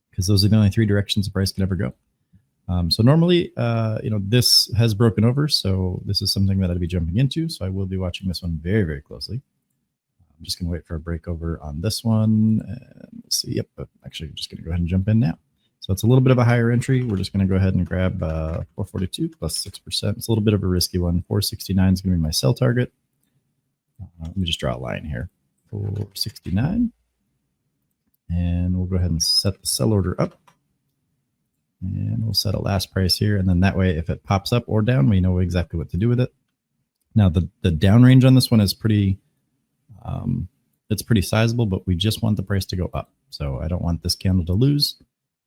because those are the only three directions the price can ever go. So normally, this has broken over, so this is something that I'd be jumping into. So I will be watching this one very, very closely. I'm just going to wait for a break over on this one. Let's see. Yep, actually, I'm just going to go ahead and jump in now. So it's a little bit of a higher entry. We're just going to go ahead and grab 442 plus 6%. It's a little bit of a risky one. 469 is going to be my sell target. Let me just draw a line here. 469. And we'll go ahead and set the sell order up. And we'll set a last price here. And then that way, if it pops up or down, we know exactly what to do with it. Now, the down range on this one is pretty, it's pretty sizable, but we just want the price to go up. So I don't want this candle to lose.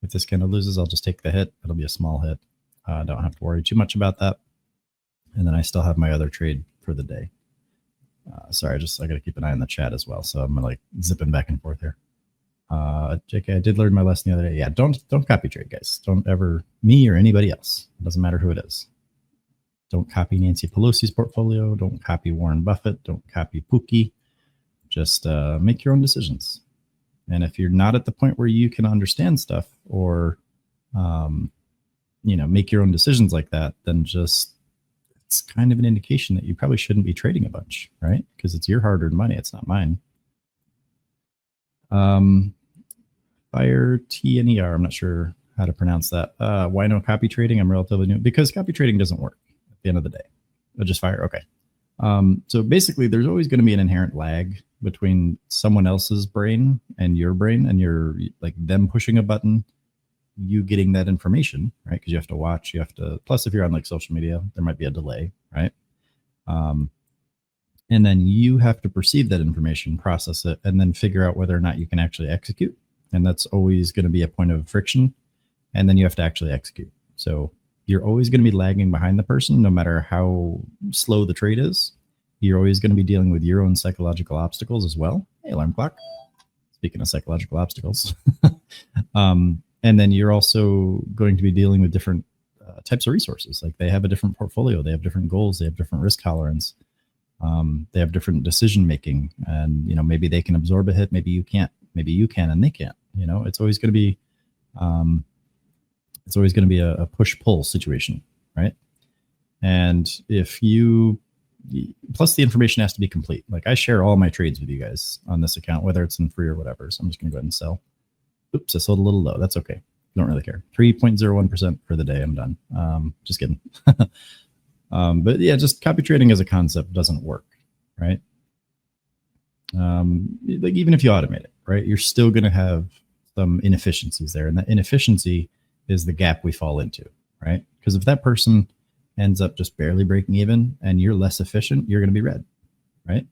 If this candle loses, I'll just take the hit. It'll be a small hit. I don't have to worry too much about that. And then I still have my other trade for the day. Sorry, I got to keep an eye on the chat as well. So I'm like zipping back and forth here. JK, I did learn my lesson the other day. Yeah, don't copy trade, guys. Don't ever, me or anybody else. It doesn't matter who it is. Don't copy Nancy Pelosi's portfolio. Don't copy Warren Buffett. Don't copy Pookie. Just make your own decisions. And if you're not at the point where you can understand stuff or, make your own decisions like that, then just, it's kind of an indication that you probably shouldn't be trading a bunch, right? Because it's your hard-earned money. It's not mine. Fire TNER. I'm not sure how to pronounce that. Why no copy trading? I'm relatively new because copy trading doesn't work at the end of the day. Just fire. Okay. So basically, there's always going to be an inherent lag between someone else's brain and you're like them pushing a button, you getting that information, right? Because you have to watch, plus if you're on like social media, there might be a delay, right? And then you have to perceive that information, process it, and then figure out whether or not you can actually execute. And that's always going to be a point of friction. And then you have to actually execute. So you're always going to be lagging behind the person, no matter how slow the trade is. You're always going to be dealing with your own psychological obstacles as well. Hey, alarm clock. Speaking of psychological obstacles. And then you're also going to be dealing with different types of resources. Like they have a different portfolio. They have different goals. They have different risk tolerance. They have different decision making. And, maybe they can absorb a hit. Maybe you can't. Maybe you can and they can't. It's always going to be a push-pull situation, right? And if you, plus the information has to be complete. Like I share all my trades with you guys on this account, whether it's in free or whatever. So I'm just going to go ahead and sell. Oops, I sold a little low. That's okay. Don't really care. 3.01% for the day. I'm done. Just kidding. But yeah, just copy trading as a concept doesn't work, right? Like even if you automate it, right, you're still going to have some inefficiencies there. And that inefficiency is the gap we fall into, right? Because if that person ends up just barely breaking even and you're less efficient, you're going to be red, right?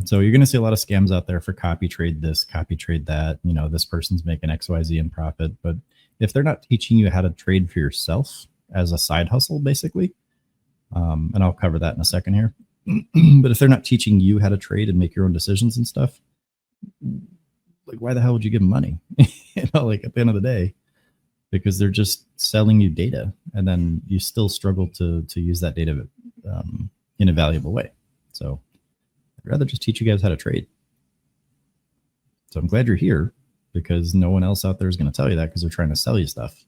So you're going to see a lot of scams out there for copy trade this, copy trade that, this person's making XYZ in profit. But if they're not teaching you how to trade for yourself as a side hustle, basically, and I'll cover that in a second here. But if they're not teaching you how to trade and make your own decisions and stuff, like why the hell would you give them money? Like at the end of the day, because they're just selling you data, and then you still struggle to use that data in a valuable way. So I'd rather just teach you guys how to trade. So I'm glad you're here, because no one else out there is going to tell you that, because they're trying to sell you stuff.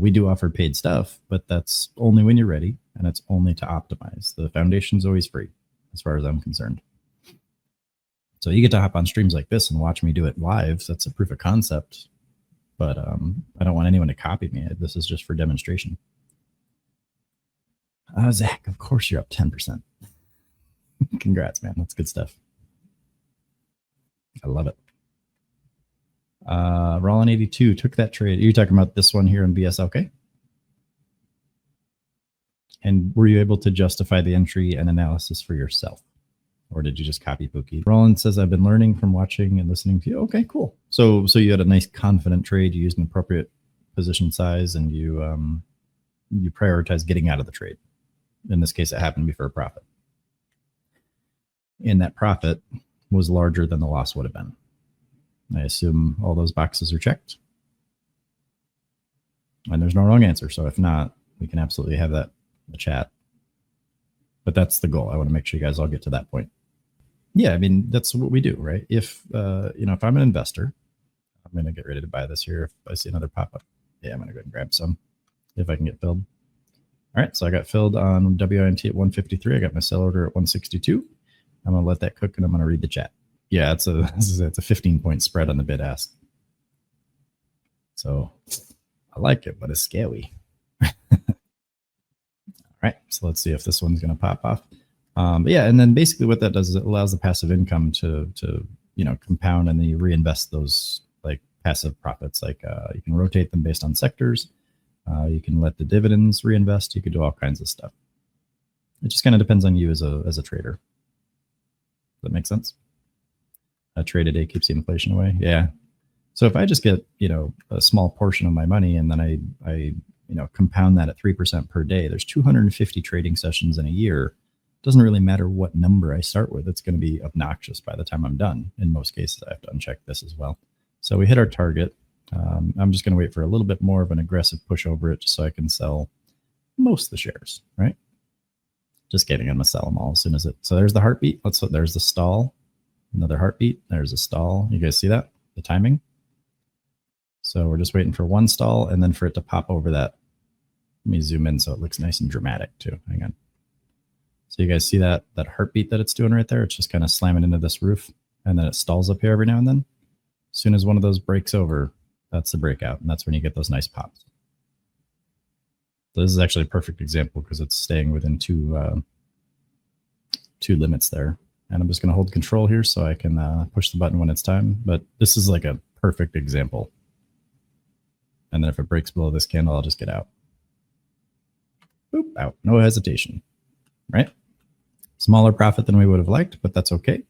We do offer paid stuff, but that's only when you're ready, and it's only to optimize. The foundation's always free, as far as I'm concerned. So you get to hop on streams like this and watch me do it live. That's a proof of concept, but I don't want anyone to copy me. This is just for demonstration. Zach, of course you're up 10%. Congrats, man. That's good stuff. I love it. Rollin 82 took that trade. Are you talking about this one here in BSLK? And were you able to justify the entry and analysis for yourself? Or did you just copy Pookie? Roland says, I've been learning from watching and listening to you. Okay, cool. So you had a nice confident trade. You used an appropriate position size, and you prioritized getting out of the trade. In this case, it happened to be for a profit. And that profit was larger than the loss would have been. I assume all those boxes are checked. And there's no wrong answer. So if not, we can absolutely have that in the chat. But that's the goal. I want to make sure you guys all get to that point. Yeah, I mean, that's what we do, right? If I'm an investor I'm going to get ready to buy this here. If I see another pop up, yeah, I'm going to go ahead and grab some if I can get filled. All right, so I got filled on WINT at 153. I got my sell order at 162. I'm going to let that cook, and I'm going to read the chat. Yeah, it's a 15-point spread on the bid ask. So I like it, but it's scary. All right, so let's see if this one's going to pop off. But yeah, and then basically what that does is it allows the passive income to compound, and then you reinvest those like passive profits. Like you can rotate them based on sectors. You can let the dividends reinvest. You could do all kinds of stuff. It just kind of depends on you as a trader. Does that make sense? A trade a day keeps the inflation away. Yeah. So if I just get a small portion of my money, and then I compound that at 3% per day, there's 250 trading sessions in a year. Doesn't really matter what number I start with. It's going to be obnoxious by the time I'm done. In most cases, I have to uncheck this as well. So we hit our target. I'm just going to wait for a little bit more of an aggressive push over it just so I can sell most of the shares, right? Just kidding. I'm going to sell them all as soon as it. So there's the heartbeat. There's the stall. Another heartbeat. There's a stall. You guys see that? The timing? So we're just waiting for one stall and then for it to pop over that. Let me zoom in so it looks nice and dramatic too. Hang on. So you guys see that heartbeat that it's doing right there? It's just kind of slamming into this roof, and then it stalls up here every now and then. As soon as one of those breaks over, that's the breakout, and that's when you get those nice pops. So this is actually a perfect example because it's staying within two limits there. And I'm just going to hold control here so I can push the button when it's time. But this is like a perfect example. And then if it breaks below this candle, I'll just get out. Boop, out. No hesitation. Right? Smaller profit than we would have liked, but that's okay.